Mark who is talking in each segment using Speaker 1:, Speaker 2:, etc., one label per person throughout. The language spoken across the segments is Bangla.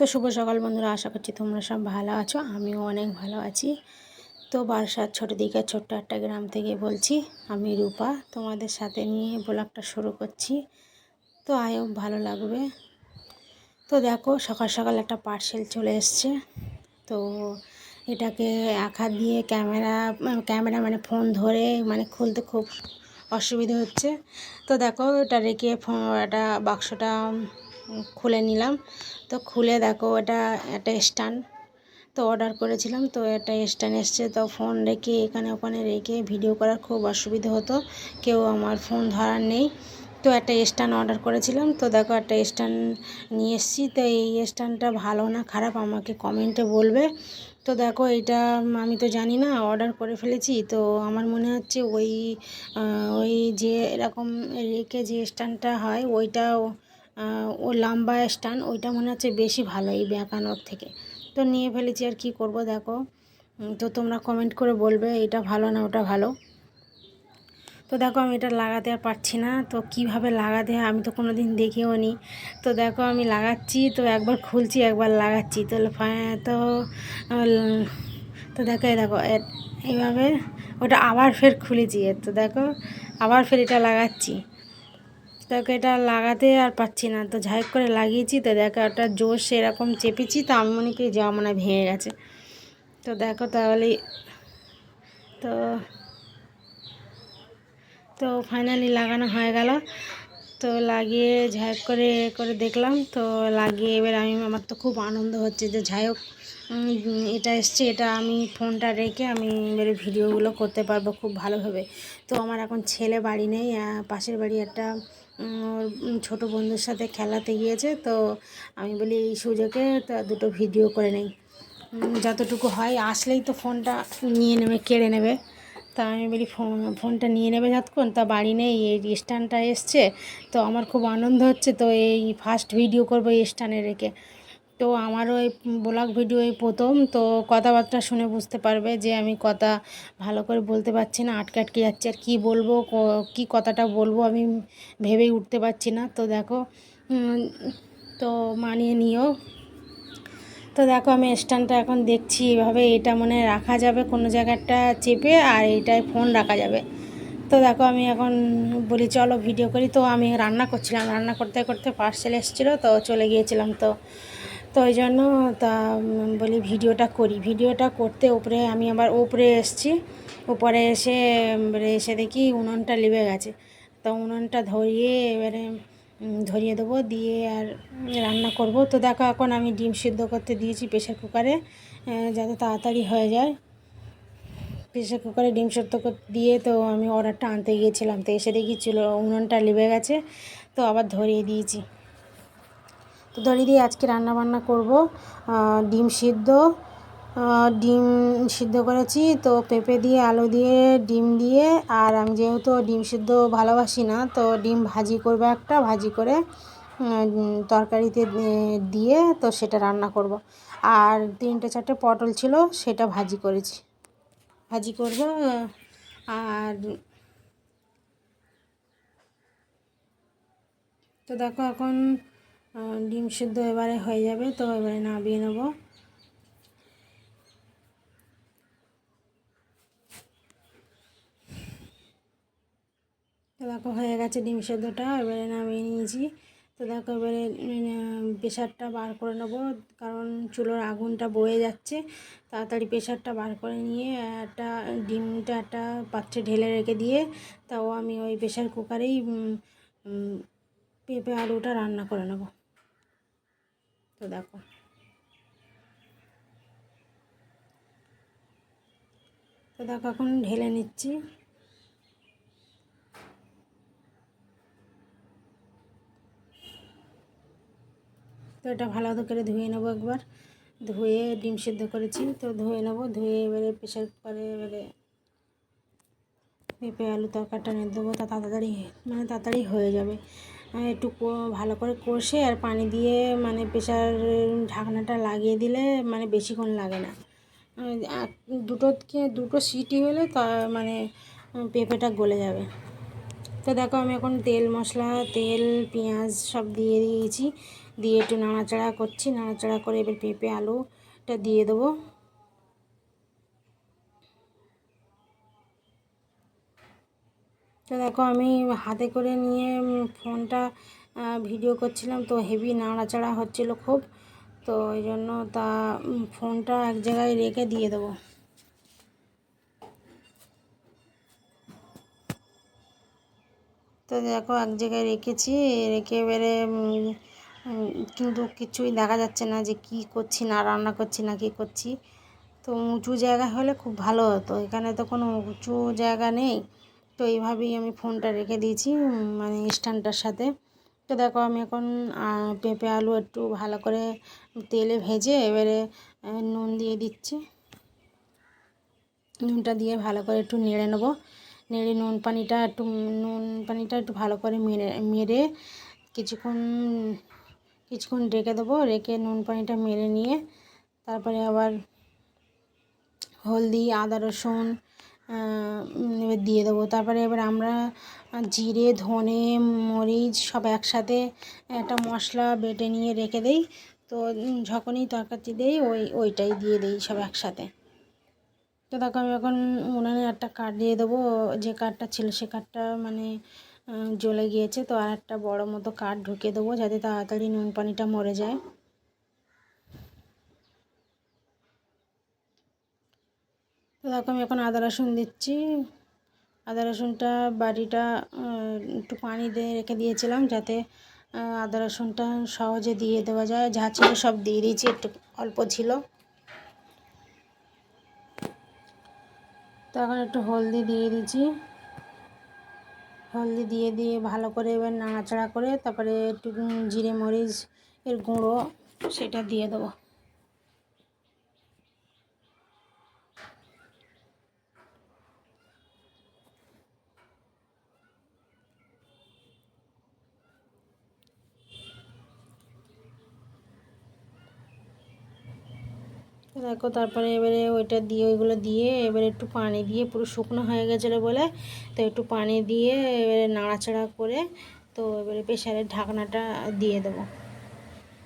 Speaker 1: তো শুভ সকাল বন্ধুরা, আশা করছি তোমরা সব ভালো আছো। আমিও অনেক ভালো আছি। তো বারাসাত ছোটো দিকে ছোট্ট একটা গ্রাম থেকে বলছি। আমি রূপা, তোমাদের সাথে নিয়ে ব্লগটা শুরু করছি। তো আয়ও ভালো লাগবে। তো দেখো, সকাল সকাল একটা পার্সেল চলে এসছে। তো এটাকে এক হাত দিয়ে ক্যামেরা মানে ফোন ধরে মানে খুলতে খুব অসুবিধা হচ্ছে। তো দেখো, এটা রেখে এটা বাক্সটা খুলে নিলাম। তো খুলে দেখো, এটা একটা স্ট্যান্ড তো অর্ডার করেছিলাম। তো একটা স্ট্যান্ড এসছে। তো ফোন রেখে এখানে ওখানে রেখে ভিডিও করার খুব অসুবিধা হতো, কেউ আমার ফোন ধরার নেই। তো একটা স্ট্যান্ড অর্ডার করেছিলাম। তো দেখো, একটা স্ট্যান্ড নিয়ে এসেছি। তো এই স্ট্যান্ডটা ভালো না খারাপ আমাকে কমেন্টে বলবে। তো দেখো, এটা আমি তো জানি না, অর্ডার করে ফেলেছি। তো আমার মনে হচ্ছে ওই যে এরকম রেখে যে স্ট্যান্ডটা হয় ওইটাও ও লম্বা স্ট্যান্ড, ওইটা মনে হচ্ছে বেশি ভালো এই বেঁকানোর থেকে। তো নিয়ে ফেলেছি, আর কি করব দেখো। তো তোমরা কমেন্ট করে বলবে এটা ভালো না ওটা ভালো। তো দেখো, আমি এটা লাগাতে আর পারছি না। তো কিভাবে লাগাতে হয় আমি তো কোনো দিন দেখেও নি। তো দেখো, আমি লাগাচ্ছি। তো একবার খুলছি একবার লাগাচ্ছি। তো তো তো দেখো, দেখো এইভাবে ওটা আবার ফের খুলেছি। তো দেখো, আবার ফের এটা লাগাচ্ছি। দেখো, এটা লাগাতে আর পাচ্ছি না। তো ঝাইক করে লাগিয়েছি। তো দেখো, একটা জোশ এরকম চেপেছি। তো আমি মনে করি যা মনে ভেঙে গেছে। তো দেখো তাহলে, তো তো ফাইনালি লাগানো হয়ে গেল। তো লাগিয়ে ঝাইক করে করে দেখলাম। তো লাগিয়ে এবার আমার তো খুব আনন্দ হচ্ছে যে যাই হোক এটা এসছে। এটা আমি ফোনটা রেখে আমি এবারে ভিডিওগুলো করতে পারবো খুব ভালোভাবে। তো আমার এখন ছেলে বাড়ি নেই, পাশের বাড়ি একটা ছোটো বন্ধুর সাথে খেলাতে গিয়েছে। তো আমি বলি এই সুযোগে তো দুটো ভিডিও করে নেই, যতটুকু হয়। আসলেই তো ফোনটা নিয়ে নেবে, কেড়ে নেবে। তা আমি বলি ফোনটা নিয়ে নেবে যতক্ষণ, তা বাড়ি নেই, এই স্ট্যান্ডটা এসছে। তো আমার খুব আনন্দ হচ্ছে। তো এই ফার্স্ট ভিডিও করবো এই স্ট্যান্ডে রেখে। তো আমারও এই ব্লগ ভিডিও এই প্রথম। তো কথাবার্তা শুনে বুঝতে পারবে যে আমি কথা ভালো করে বলতে পারছি না, আটকে আটকে যাচ্ছে। আর কী বলবো, কী কথাটা বলবো আমি ভেবেই উঠতে পারছি না। তো দেখো, তো মানিয়ে নিও। তো দেখো, আমি স্ট্যান্ডটা এখন দেখছি এভাবে, এটা মনে রাখা যাবে কোনো জায়গাটা চেপে, আর এইটায় ফোন রাখা যাবে। তো দেখো, আমি এখন বলি চলো ভিডিও করি। তো আমি রান্না করছিলাম, রান্না করতে করতে পার্সেল এসেছিলো। তো চলে গিয়েছিলাম। তো তো ওই জন্য তা বলি ভিডিওটা করি। ভিডিওটা করতে উপরে আমি আবার উপরে এসেছি। উপরে এসে দেখি উনুনটা লিভে গেছে। তো উনুনটা ধরিয়ে দেবো, দিয়ে আর রান্না করব। তো দেখো, এখন আমি ডিম সিদ্ধ করতে দিয়েছি প্রেশার কুকারে, যাতে তাড়াতাড়ি হয়ে যায়। প্রেশার কুকারে ডিম সিদ্ধ দিয়ে তো আমি অর্ডারটা আনতে গিয়েছিলাম। তো এসে দেখি উনুনটা লিভে গেছে। তো আবার ধরিয়ে দিয়েছি। তো ধরিয়ে দিয়ে আজকে রান্না বান্না করব। ডিম সিদ্ধ করেছি। তো পেঁপে দিয়ে, আলু দিয়ে, ডিম দিয়ে। আর আমি যেহেতু ডিম সিদ্ধ ভালোবাসি না, তো ডিম ভাজি করবো, একটা ভাজি করে তরকারিতে দিয়ে তো সেটা রান্না করব। আর 3-4টে পটল ছিল, সেটা ভাজি করব। আর তো দেখো, এখন ডিম সিদ্ধ এবারে হয়ে যাবে। তো এবারে নামিয়ে নেব। তো দেখো, হয়ে গেছে ডিম সেদ্ধটা, এবারে নামিয়ে নিয়েছি। তো দেখো, এবারে প্রেশারটা বার করে নেব, কারণ চুলোর আগুনটা বয়ে যাচ্ছে। তাড়াতাড়ি প্রেশারটা বার করে নিয়ে ডিমটা একটা পাত্রে ঢেলে রেখে দিয়ে, তাও আমি ওই প্রেশার কুকারেই পেঁপে আলুটা রান্না করে নেব। তো দেখো, এখন ঢেলে নিচ্ছি। তো এটা ভালো করে ধুয়ে নেবো একবার। ধুয়ে ডিম সিদ্ধ করেছি, তো ধুয়ে নেবো। ধুয়ে এবারে প্রেশার কুকারে এবারে পেঁপে আলু তরকারিটা নিয়ে দেবো। তা তাড়াতাড়ি হয়ে যাবে। একটু ভালো করে কষে আর পানি দিয়ে প্রেশার ঢাকনাটা লাগিয়ে দিলে বেশিক্ষণ লাগে না। দুটো সিটি হলে তা পেঁপেটা গলে যাবে। তো দেখো, আমি এখন তেল পেঁয়াজ সব দিয়ে দিয়েছি। দিয়ে একটু নাড়াচাড়া করছি, নাড়াচাড়া করে এবার পেঁপে আলুটা দিয়ে দেবো। তো দেখো আমি হাতে করে নিয়ে ফোনটা ভিডিও করছিলাম, তো হেভি নাড়াচাড়া হচ্ছিলো খুব, তো এই জন্য ফোনটা এক জায়গায় রেখে দিয়ে দেবো। তো দেখো এক জায়গায় রেখেছি, রেখে এবারে কিন্তু কিছুই দেখা যাচ্ছে না যে কি করছি, না রান্না করছি না কি করছি। তো উঁচু জায়গা হলে খুব ভালো হতো, এখানে তো কোনো উঁচু জায়গা নেই, তো এইভাবেই আমি ফোনটা রেখে দিয়েছি মানে স্ট্যান্ডটার সাথে। তো দেখো আমি এখন পেঁপে আলু একটু ভালো করে তেলে ভেজে এবারে নুন দিয়ে দিচ্ছি। নুনটা দিয়ে ভালো করে একটু নেড়ে নেবো, নেড়ে নুন পানিটা একটু ভালো করে মেরে কিছুক্ষণ রেখে দেবো। রেখে নুন পানিটা মেরে নিয়ে তারপরে আবার হলদি, আদা, রসুন এবার দিয়ে দেবো। তারপরে এবার আমরা জিরে, ধনে, মরিচ সব একসাথে একটা মশলা বেটে নিয়ে রেখে দেই, তো যখনই তরকারি দেই ওইটাই দিয়ে দিই সব একসাথে। তো দেখো আমি এখন উনানে একটা কাঠ দিয়ে দেবো, যে কাঠটা ছিল সে কাঠটা মানে জ্বলে গিয়েছে, তো আর একটা বড়ো মতো কাঠ ঢুকিয়ে দেবো যাতে তাড়াতাড়ি নুন পানিটা মরে যায়। তো দেখো আমি এখন আদা রসুন দিচ্ছি। আদা রসুনটা বাটিটা একটু পানি দিয়ে রেখে দিয়েছিলাম যাতে আদা রসুনটা সহজে দিয়ে দেওয়া যায়, যা ছিল সব দিয়ে দিয়েছি, একটু অল্প ছিল। তো এখন একটু হলদি দিয়ে দিচ্ছি, হলদি দিয়ে ভালো করে এবার নাড়াচাড়া করে তারপরে একটু জিরে মরিচ এর গুঁড়ো সেটা দিয়ে দেবো। দেখো তারপরে এবারে ওইগুলো দিয়ে এবারে একটু পানি দিয়ে, পুরো শুকনো হয়ে গেছিলো বলে তো একটু পানি দিয়ে এবারে নাড়াচাড়া করে তো এবারে প্রেশারের ঢাকনাটা দিয়ে দেবো।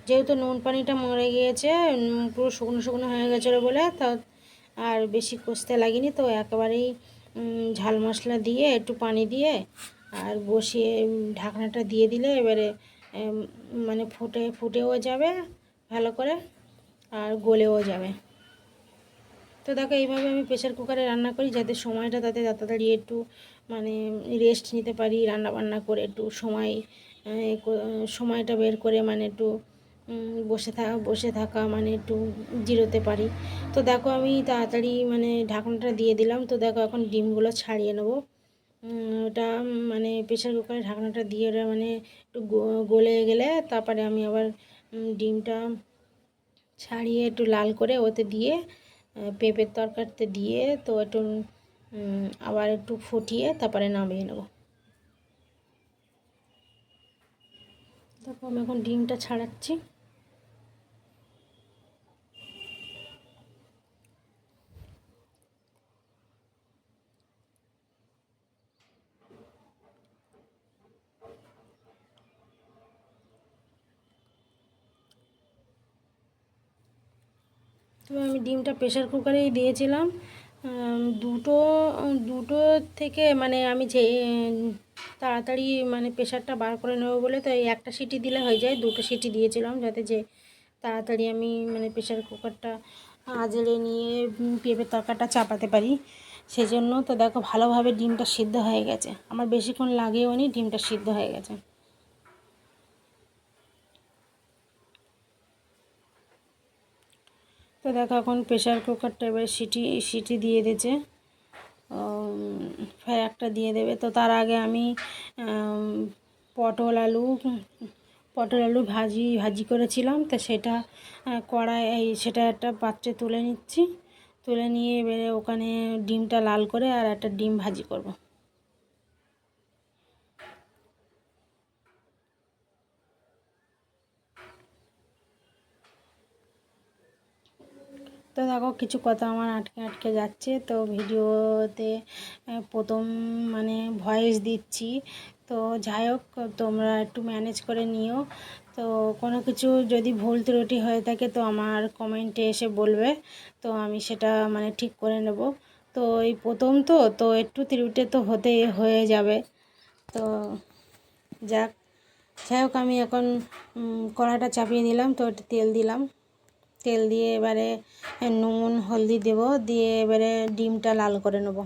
Speaker 1: যেহেতু নুন পানিটা মরে গিয়েছে, পুরো শুকনো শুকনো হয়ে গেছিলো বলে তা আর বেশি কষতে লাগেনি, তো একেবারেই ঝাল মশলা দিয়ে একটু পানি দিয়ে আর বসিয়ে ঢাকনাটা দিয়ে দিলে এবারে মানে ফুটেও যাবে ভালো করে আর গলেও যাবে। তো দেখো এইভাবে আমি প্রেশার কুকারে রান্না করি যাতে সময়টা তাতে তাড়াতাড়ি একটু মানে রেস্ট নিতে পারি, রান্না বান্না করে একটু সময়টা বের করে মানে একটু বসে থাকা মানে একটু জিরোতে পারি। তো দেখো আমি তাড়াতাড়ি মানে ঢাকনাটা দিয়ে দিলাম। তো দেখো এখন ডিমগুলো ছাড়িয়ে নেবো। ওটা মানে প্রেশার কুকারে ঢাকনাটা দিয়ে ওটা মানে একটু গলে গেলে তারপরে আমি আবার ডিমটা ছাড়িয়ে একটু লাল করে ওতে দিয়ে পেঁপের তরকারিতে দিয়ে তো একটু আবার একটু ফুটিয়ে তারপরে নামিয়ে নেব। তারপর আমি এখন ডিমটা ছাড়াচ্ছি। তো আমি ডিমটা প্রেশার কুকারেই দিয়েছিলাম দুটো দুটো থেকে মানে আমি যে তাড়াতাড়ি মানে প্রেশারটা বার করে নেবো বলে তো এই একটা সিটি দিলে হয়ে যায়, দুটো সিটি দিয়েছিলাম যাতে যে তাড়াতাড়ি আমি মানে প্রেশার কুকারটা আজেলে নিয়ে পেঁপের তরকারিটা চাপাতে পারি সেজন্য। তো দেখো ভালোভাবে ডিমটা সিদ্ধ হয়ে গেছে, আমার বেশিক্ষণ লাগেও নি, ডিমটা সিদ্ধ হয়ে গেছে। তো দেখো এখন প্রেশার কুকারটা এবার সিটি দিয়ে দিয়েছে, ফের একটা দিয়ে দেবে। তো তার আগে আমি পটল আলু ভাজি করেছিলাম, তো সেটা সেটা একটা পাত্রে তুলে নিচ্ছি, তুলে নিয়ে এবারে ওখানে ডিমটা লাল করে আর একটা ডিম ভাজি করব। তো দেখো কিছু কথা আমার আটকে যাচ্ছে, তো ভিডিওতে প্রথম মানে ভয়েস দিচ্ছি, তো যাই হোক, তোমরা একটু ম্যানেজ করে নিও। তো কোনো কিছু যদি ভুল ত্রুটি হয়ে থাকে তো আমার কমেন্টে এসে বলবে, তো আমি সেটা মানে ঠিক করে নেব। তো এই প্রথম তো একটু ত্রুটি তো হয়ে যাবে। তো যাক, যাই হোক, আমি এখন কড়াটা চাপিয়ে দিলাম, তো একটু তেল দিলাম। তেল দিয়ে এবারে নুন হলদি দেব, দিয়ে এবারে ডিমটা লাল করে নেব।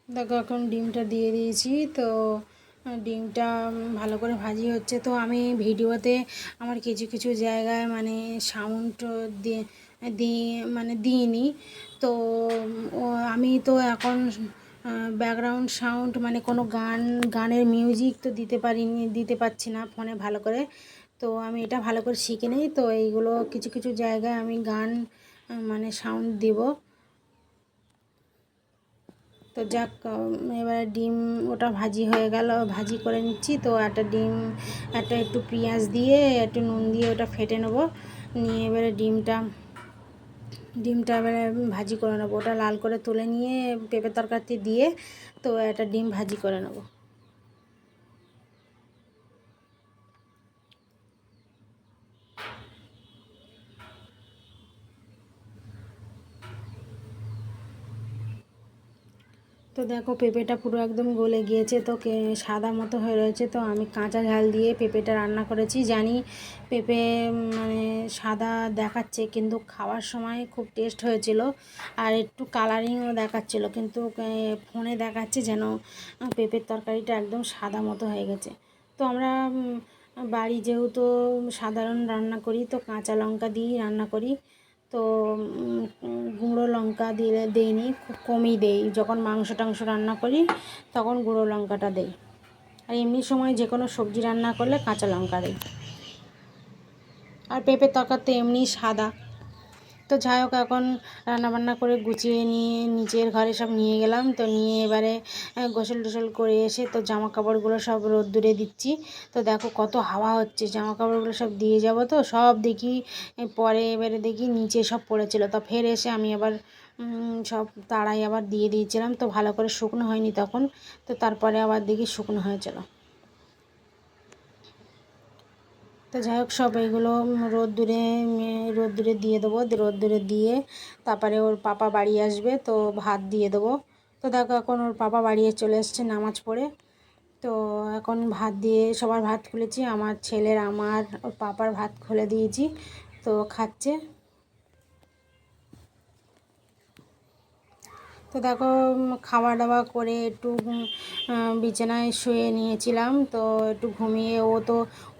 Speaker 1: দেখো, এখন ডিমটা দিয়ে দিয়েছি। তো ডিমটা ভালো করে ভাজি হচ্ছে। তো আমি ভিডিওতে আমার কিছু কিছু জায়গায় মানে সাউন্ড দিয়ে দিয়ে মানে দিইনি। তো আমি তো এখন ব্যাকগ্রাউন্ড সাউন্ড মানে কোনো গানের মিউজিক তো দিতে পারছি না ফোনে ভালো করে। তো আমি এটা ভালো করে শিখে নিই, তো এইগুলো কিছু কিছু জায়গায় আমি গান মানে সাউন্ড দিব। তো যাক, এবারে ডিম ওটা ভাজি হয়ে গেল, ভাজি করে নিচ্ছি। তো একটা ডিম, একটু পেঁয়াজ দিয়ে একটু নুন দিয়ে ওটা ফেটে নেবো, নিয়ে এবারে ডিমটা এবারে ভাজি করে নেবো। ওটা লাল করে তুলে নিয়ে পেঁপে তরকারিতে দিয়ে তো একটা ডিম ভাজি করে নেবো। তো দেখো, পেঁপেটা পুরো একদম গলে গিয়েছে, তো সাদা মতো হয়ে রয়েছে। তো আমি কাঁচা ঝাল দিয়ে পেঁপেটা রান্না করেছি। জানি পেঁপে মানে সাদা দেখাচ্ছে, কিন্তু খাওয়ার সময় খুব টেস্ট হয়েছিল, আর একটু কালারিংও দেখাচ্ছিল, কিন্তু ফোনে দেখাচ্ছে যেন পেঁপের তরকারিটা একদম সাদা মতো হয়ে গেছে। তো আমরা বাড়ি যেহেতু সাধারণ রান্না করি, তো কাঁচা লঙ্কা দিয়েই রান্না করি। তো গুঁড়ো লঙ্কা দিইনি, খুব কমই দেই। যখন মাংস টাংস রান্না করি তখন গুঁড়ো লঙ্কাটা দেই, আর এমনি সময় যে কোনো সবজি রান্না করলে কাঁচা লঙ্কা দিই। আর পেঁপের তরকারি তো এমনি সাদা। তো যাই হোক, এখন রান্নাবান্না করে গুছিয়ে নিয়ে নিচের ঘরে সব নিয়ে গেলাম। তো নিয়ে এবারে গোসল টোসল করে এসে তো জামা কাপড়গুলো সব রোদ্দুরে দিচ্ছি। তো দেখো কত হাওয়া হচ্ছে, জামা কাপড়গুলো সব দিয়ে যাব, তো সব দেখি পরে এবারে দেখি নিচে সব পড়েছিল। তো ফের এসে আমি আবার সব তাড়াই আবার দিয়ে দিয়েছিলাম। তো ভালো করে শুকনো হয়নি তখন, তো তারপরে আবার দেখি শুকনো হয়েছিল। তো যাই হোক, সব এইগুলো রোদ্দুরে দিয়ে দেবো। রোদ্দুরে দিয়ে তারপরে ওর পাপা বাড়ি আসবে, তো ভাত দিয়ে দেবো। তো দেখো, এখন ওর পাপা বাড়ি চলে এসছে নামাজ পড়ে। তো এখন ভাত দিয়ে সবার ভাত খুলেছি, আমার ছেলের, আমার, ওর পাপার ভাত খুলে দিয়েছি। তো খাচ্ছে। তো দেখো, খাওয়া দাওয়া করে একটু বিছানায় শুয়ে নিয়েছিলাম। তো একটু ঘুমিয়ে,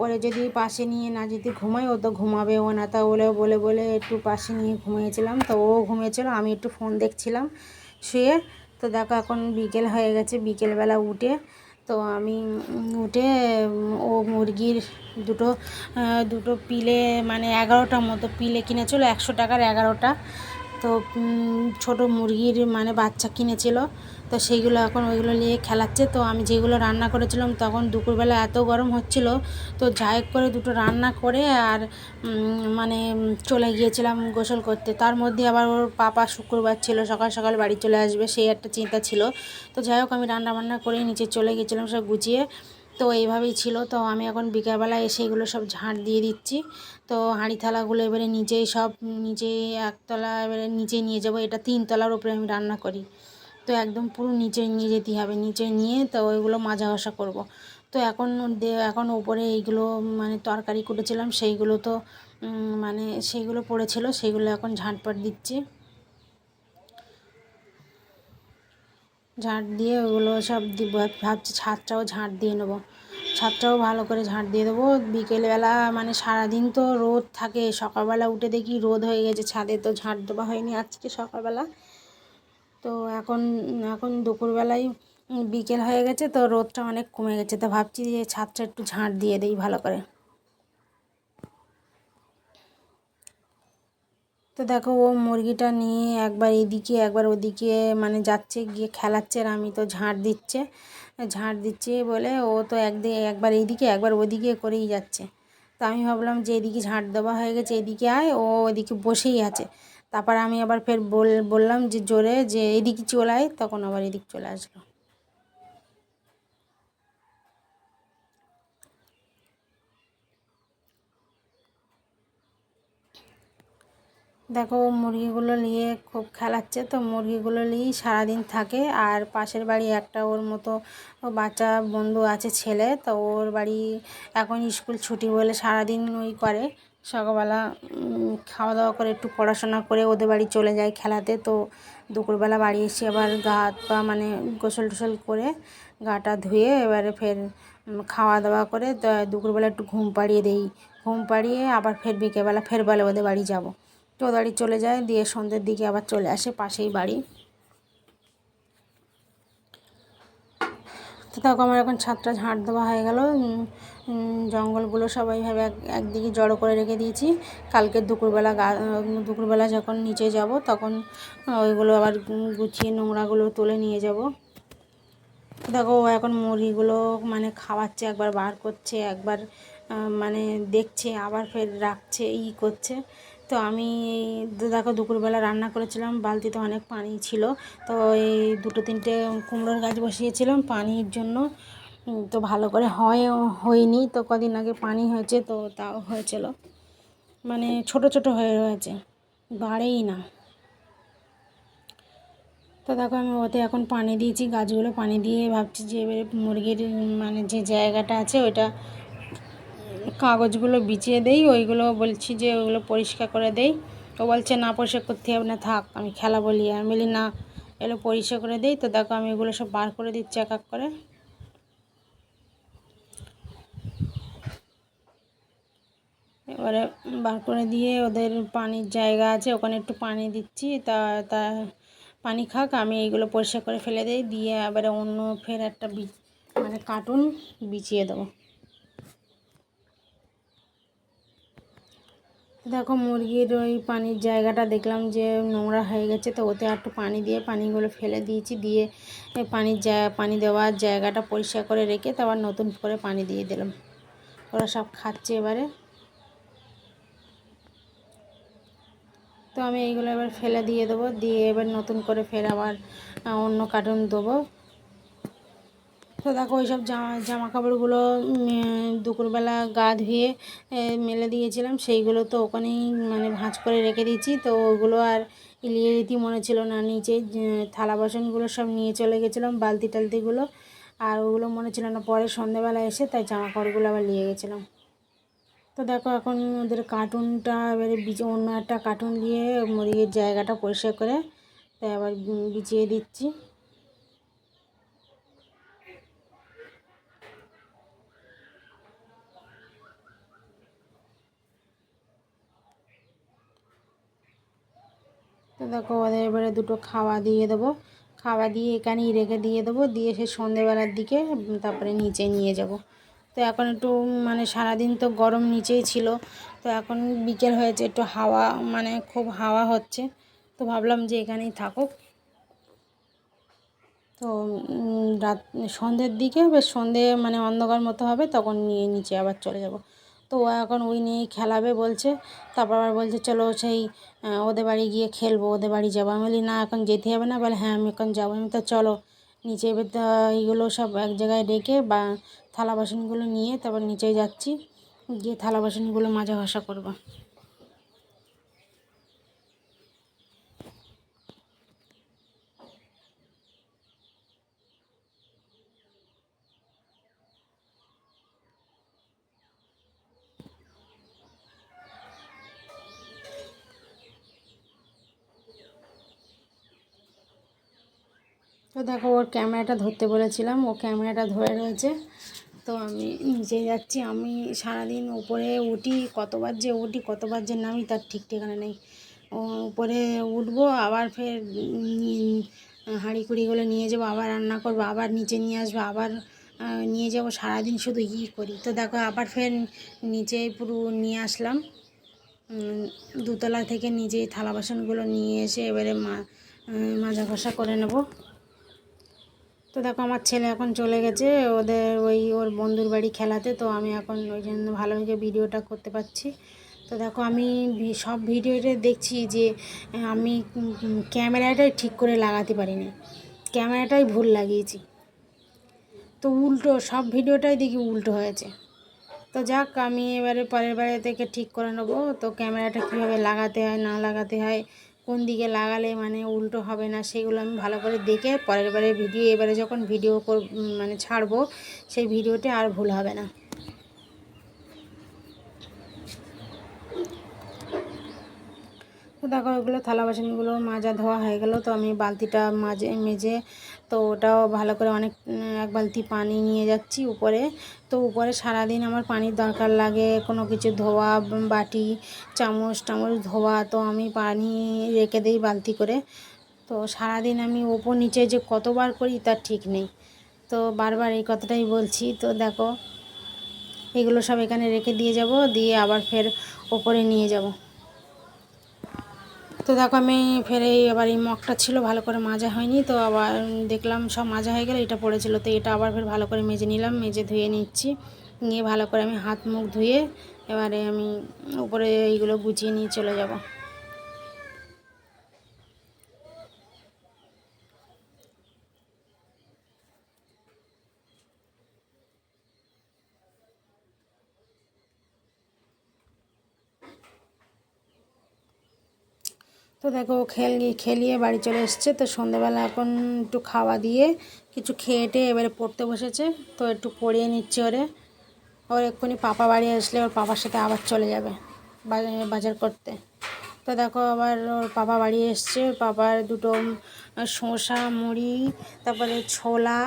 Speaker 1: ওরে যদি পাশে নিয়ে না যদি ঘুমায়, ও তো ঘুমাবেও না, তা বলে বলে একটু পাশে নিয়ে ঘুমিয়েছিলাম। তো ও ঘুমিয়েছিল, আমি একটু ফোন দেখছিলাম শুয়ে। তো দেখো, এখন বিকেল হয়ে গেছে, বিকেলবেলা উঠে তো আমি উঠে ও মুরগির দুটো দুটো পিলে মানে 11টা মতো পিলে কিনেছিল, 100 টাকার 11টা। তো ছোট মুরগির মানে বাচ্চা কিনেছিল। তো সেইগুলো এখন ওইগুলো নিয়ে খেলাচ্ছে। তো আমি যেগুলো রান্না করেছিলাম তখন দুপুরবেলা এত গরম হচ্ছিল, তো যাই হোক করে দুটো রান্না করে আর মানে চলে গিয়েছিলাম গোসল করতে। তার মধ্যে আবার ওর পাপা শুক্রবার ছিল, সকাল সকাল বাড়ি চলে আসবে, সেই একটা চিন্তা ছিল। তো যাই হোক, আমি রান্না বান্না করে নিচে চলে গেছিলাম সব গুছিয়ে। তো এইভাবেই ছিল। তো আমি এখন বিকেলবেলা এসে এগুলো সব ঝাঁট দিয়ে দিচ্ছি। তো হাঁড়ি থালাগুলো এবারে নিচে একতলা এবারে নিচে নিয়ে যাব। এটা 3 তলার উপরে আমি রান্না করি, তো একদম পুরো নিচে নিয়ে যেতে হবে। নিচে নিয়ে তো ওইগুলো মাজা ঘষা করব। তো এখন ওপরে এইগুলো মানে তরকারি কুটেছিলাম সেইগুলো, তো মানে সেইগুলো পড়েছিল, সেইগুলো এখন ঝাঁটপাট দিচ্ছি। ঝাঁট দিয়ে ওগুলো সব ভাবছি ছাদটাও ঝাঁট দিয়ে নেবো। ছাদটাও ভালো করে ঝাঁট দিয়ে দেবো। বিকেলবেলা মানে সারাদিন তো রোদ থাকে, সকালবেলা উঠে দেখি রোদ হয়ে গেছে ছাদে, তো ঝাঁট দেওয়া হয়নি আজকে সকালবেলা। তো এখন এখন দুপুরবেলায় বিকেল হয়ে গেছে, তো রোদটা অনেক কমে গেছে, তো ভাবছি যে ছাদটা একটু ঝাঁট দিয়ে দিই ভালো করে। তো দেখো ও মুরগিটা নিয়ে একবার এদিকে একবার ওদিকে মানে যাচ্ছে, গিয়ে খেলাচ্ছে, আর আমি তো ঝাঁট দিচ্ছে বলে ও তো একদিকে একবার এইদিকে একবার ওদিকে করেই যাচ্ছে। তো আমি ভাবলাম যে এদিকে ঝাঁট দেওয়া হয়ে গেছে, এদিকে আয়, ও ওদিকে বসেই আছে। তারপর আমি আবার ফের বললাম যে জোরে যে এদিকে চলে আয়, তখন আবার এদিকে চলে আসলো। দেখো মুরগিগুলো নিয়ে খুব খেলাচ্ছে, তো মুরগিগুলো নিয়েই সারাদিন থাকে। আর পাশের বাড়ি একটা ওর মতো বাচ্চা বন্ধু আছে ছেলে, তো ওর বাড়ি এখন স্কুল ছুটি বলে সারাদিন ওই করে। সকালবেলা খাওয়া দাওয়া করে একটু পড়াশোনা করে ওদের বাড়ি চলে যায় খেলাতে। তো দুপুরবেলা বাড়ি এসে আবার গা হাত পা মানে গোসল টোসল করে গাটা ধুয়ে এবারে ফের খাওয়া দাওয়া করে দুপুরবেলা একটু ঘুম পাড়িয়ে দেই। ঘুম পাড়িয়ে আবার ফের বিকেলবেলা ফের বলে ওদের বাড়ি যাব। তো ওদের বাড়ি চলে যায়, দিয়ে সন্ধ্যের দিকে আবার চলে আসে, পাশেই বাড়ি। তো দেখো আমার এখন ছাদটা ঝাঁট দেওয়া হয়ে গেল। জঙ্গলগুলো সবাই ভাবে একদিকে জড়ো করে রেখে দিয়েছি। কালকে দুপুরবেলা যখন নিচে যাব তখন ওইগুলো আবার গুছিয়ে নোংরাগুলো তুলে নিয়ে যাব। দেখো ও এখন মুরগিগুলো মানে খাওয়াচ্ছে, একবার বার করছে, একবার মানে দেখছে, আবার ফের রাখছে, করছে। তো আমি দেখো দুপুরবেলা রান্না করেছিলাম, বালতিতে অনেক পানি ছিল। তো এই দুটো তিনটে কুমড়োর গাছ বসিয়েছিলাম পানির জন্য। তো ভালো করে হয়নি, তো কদিন আগে পানি হয়েছে, তো তাও হয়েছিল, মানে ছোট ছোট হয়ে রয়েছে, বাড়েই না। তো দেখো আমি ওতে এখন পানি দিয়েছি, গাছগুলো পানি দিয়ে ভাবছি যে এবারে মুরগির মানে যে জায়গাটা আছে ওইটা কাগজগুলো বিছিয়ে দেই, ওইগুলো বলছি যে ওইগুলো পরিষ্কার করে দেই। ও বলছে না পরিষ্কার করতে হবে না, থাক আমি খেলা বলি। আমি বলি না, এগুলো পরিষ্কার করে দেই। তো দেখো আমি এগুলো সব বার করে দিচ্ছি এক এক করে। এবারে বার করে দিয়ে ওদের পানির জায়গা আছে ওখানে একটু পানি দিচ্ছি, তা পানি খাক, আমি এইগুলো পরিষ্কার করে ফেলে দিই, দিয়ে এবারে অন্য ফের একটা মানে কার্টুন বিছিয়ে দেবো। দেখো মুরগির ওই পানির জায়গাটা দেখলাম যে নোংরা হয়ে গেছে, তো ওতে একটু পানি দিয়ে পানিগুলো ফেলে দিয়েছি, দিয়ে পানি দেওয়ার জায়গাটা পরিষ্কার করে রেখে তারপর নতুন করে পানি দিয়ে দিলাম। ওরা সব খাচ্ছে এবারে। তো আমি এইগুলো এবার ফেলে দিয়ে দেবো, দিয়ে এবার নতুন করে ফের আবার অন্য কার্টুন দেবো। তো দেখো ওই সব জামা কাপড়গুলো দুপুরবেলা গা ধুয়ে মেলে দিয়েছিলাম, সেইগুলো তো ওখানেই মানে ভাঁজ করে রেখে দিয়েছি। তো ওগুলো আর ইলিয়ে দিতে মনে ছিল না, নিচে থালা বাসনগুলো সব নিয়ে চলে গেছিলাম, বালতি টালতিগুলো, আর ওগুলো মনে ছিল না, পরে সন্ধ্যেবেলা এসে তাই জামা কাপড়গুলো আবার নিয়ে গেছিলাম। তো দেখো এখন ওদের কার্টুনটা এবারে অন্য একটা কার্টুন দিয়ে মুরগির জায়গাটা পরিষ্কার করে তাই আবার বিছিয়ে দিচ্ছি। তো দেখো ওদের এবারে দুটো খাওয়া দিয়ে দেবো, খাওয়া দিয়ে এখানেই রেখে দিয়ে দেবো, দিয়ে সে সন্ধেবেলার দিকে তারপরে নিচে নিয়ে যাব। তো এখন একটু মানে সারাদিন তো গরম নিচেই ছিল, তো এখন বিকেল হয়েছে, একটু হাওয়া মানে খুব হাওয়া হচ্ছে, তো ভাবলাম যে এখানেই থাকুক। তো রাত সন্ধ্যের দিকে বেশ সন্ধে মানে অন্ধকার মতো হবে, তখন নিয়ে নিচে আবার চলে যাব। তো ও এখন ওই নিয়েই খেলাবে বলছে। তারপর আবার বলছে চলো সেই ওদের বাড়ি গিয়ে খেলবো, ওদের বাড়ি যাবো। আমি বলি না এখন যেতে হবে না, বলে হ্যাঁ আমি এখন যাবো। আমি তো চলো নিচে এবার এইগুলো সব এক জায়গায় রেখে বা থালা বাসনগুলো নিয়ে তারপর নিচে যাচ্ছি, গিয়ে থালা বাসনগুলো মাজা ঘষা করবো। তো দেখো ওর ক্যামেরাটা ধরতে বলেছিলাম, ও ক্যামেরাটা ধরে রয়েছে। তো আমি নিচে যাচ্ছি, আমি সারাদিন উপরে উঠি, কতবার যে নামি তার ঠিক ঠিকানা নেই। উপরে উঠবো, আবার ফের হাঁড়ি কুড়িগুলো নিয়ে যাবো, আবার রান্না করবো, আবার নিচে নিয়ে আসবো, আবার নিয়ে যাবো, সারাদিন শুধু করি। তো দেখো আবার ফের নিচে পুরো নিয়ে আসলাম। দুতলা থেকে নিজেই থালা বাসনগুলো নিয়ে এসে এবারে মাজা ঘষা করে নেব। তো দেখো আমার ছেলে এখন চলে গেছে ওর বন্ধুর বাড়ি খেলাতে, তো আমি এখন ওই জন্য ভালোভাবে ভিডিওটা করতে পারছি। তো দেখো আমি সব ভিডিওতে দেখছি যে আমি ক্যামেরাটাই ঠিক করে লাগাতে পারিনি, ক্যামেরাটাই ভুল লাগিয়েছি, তো উল্টো সব ভিডিওটাই দেখি উল্টো হয়েছে। তো যাক, আমি এবারে পরের বারে থেকে ঠিক করে নেবো। তো ক্যামেরাটা কীভাবে লাগাতে হয় না লাগাতে হয়, কোন দিকে লাগালে মানে উল্টো হবে না, সেগুলো আমি ভালো করে দেখে পরের বারে এবারে যখন ভিডিও মানে ছাড়বো, সেই ভিডিওতে আর ভুল হবে না। তো দেখো ওগুলো থালা বাসনগুলো মাজা ধোয়া হয়ে গেল। তো আমি বালতিটা মেজে তো ওটাও ভালো করে এক বালতি পানি নিয়ে যাচ্ছি উপরে। তো উপরে সারাদিন আমার পানির দরকার লাগে, কোনো কিছু ধোয়া, বাটি চামচ ধোয়া, তো আমি পানি রেখে দিই বালতি করে। তো সারাদিন আমি ওপর নিচে যে কতবার করি তার ঠিক নেই, তো বারবার এই কথাটাই বলছি। তো দেখো এগুলো সব এখানে রেখে দিয়ে যাব, দিয়ে আবার ফের ওপরে নিয়ে যাব। তো দেখো আমি ফের আবার এই মগটা ছিল ভালো করে মাজা হয়নি, তো আবার দেখলাম সব মাজা হয়ে গেলে এটা পড়েছিল, তো এটা আবার ফের ভালো করে মেজে নিলাম, মেজে ধুয়ে নিচ্ছি। নিয়ে ভালো করে আমি হাত মুখ ধুয়ে এবারে আমি উপরে এইগুলো গুছিয়ে নিয়ে চলে যাব। তো দেখো খেলিয়ে বাড়ি চলে এসছে। তো সন্ধ্যাবেলা এখন একটু খাওয়া দিয়ে কিছু খেয়েটে এবারে পড়তে বসেছে। তো একটু পড়িয়ে নিচ্ছে ওর এক্ষুনি পাপা বাড়ি আসলে ওর পাপার সাথে আবার চলে যাবে বাজার করতে। তো দেখো আবার ওর পাপা বাড়ি এসছে, ওর পাপার দুটো শসা মুড়ি তারপরে ছোলা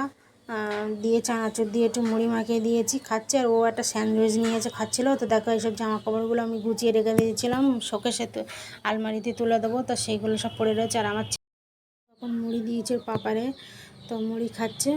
Speaker 1: দিয়ে চানাচুর দিয়ে একটু মুড়ি মাখিয়ে দিয়েছি, খাচ্ছে। আর ও একটা স্যান্ডউইচ নিয়েছে খাচ্ছিলো। তো দেখো এইসব জামা কাপড়গুলো আমি গুছিয়ে রেখে দিয়েছিলাম শোকেসে, তো আলমারিতে তুলে দেবো, তো সেইগুলো সব পড়ে রয়েছে। আর আমার এখন মুড়ি দিয়েছে পাপারে, তো মুড়ি খাচ্ছে।